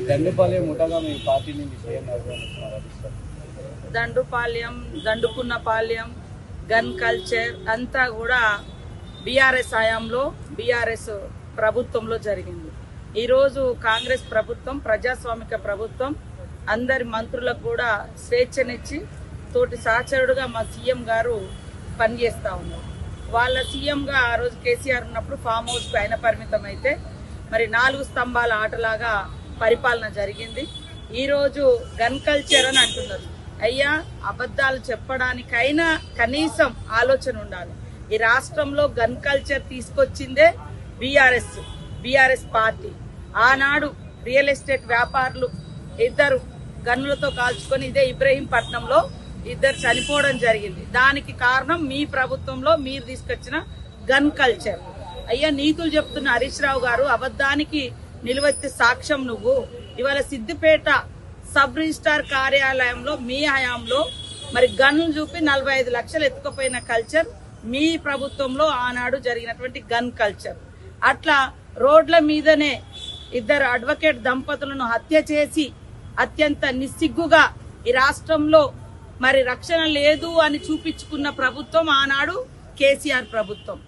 దండుపాలెం ముఠాగా మీ పార్టీని CM Dandupalem, దండుకున్నపాలెం, gun culture అంతా కూడా బీఆర్ఎస్ హయాంలో బీఆర్ఎస్ ప్రభుత్వంలో జరిగింది. ఈరోజు కాంగ్రెస్ ప్రభుత్వం ప్రజాస్వామిక ప్రభుత్వం అందరి మంత్రులకు కూడా స్వేచ్ఛనిచ్చి తోటి సహచరుడుగా మా సీఎం గారు పనిచేస్తూ ఉన్నారు. వాళ్ళ సీఎంగా ఆ రోజు కేసీఆర్ ఉన్నప్పుడు ఫామ్ హౌస్కి ఆయన పరిమితం అయితే మరి 4 స్తంభాల ఆటలాగా పరిపాలన జరిగింది. ఈరోజు గన్ కల్చర్ అని అంటున్నారు. అయ్యా, అబద్ధాలు చెప్పడానికైనా కనీసం ఆలోచన ఉండాలి. ఈ రాష్ట్రంలో గన్ కల్చర్ తీసుకొచ్చిందే బీఆర్ఎస్ పార్టీ. ఆనాడు రియల్ ఎస్టేట్ వ్యాపారులు 2 గన్నులతో కాల్చుకొని ఇదే ఇబ్రహీంపట్నంలో 2 చనిపోవడం జరిగింది. దానికి కారణం మీ ప్రభుత్వంలో మీరు తీసుకొచ్చిన గన్ కల్చర్. అయ్యా, నీతులు చెప్తున్న హరీష్ రావు గారు అబద్ధానికి నిలువెత్తే సాక్ష్యం నువ్వు. ఇవాళ సిద్దిపేట సబ్ రిజిస్ట్రార్ కార్యాలయంలో మీ హయాంలో మరి గన్ను చూపి 45 లక్షలు ఎత్తుకుపోయిన కల్చర్ మీ ప్రభుత్వంలో ఆనాడు జరిగినటువంటి గన్ కల్చర్. అట్లా రోడ్ల మీదనే 2 అడ్వకేట్ దంపతులను హత్య చేసి అత్యంత నిస్సిగ్గుగా ఈ రాష్ట్రంలో మరి రక్షణ లేదు అని చూపించుకున్న ప్రభుత్వం ఆనాడు కేసీఆర్ ప్రభుత్వం.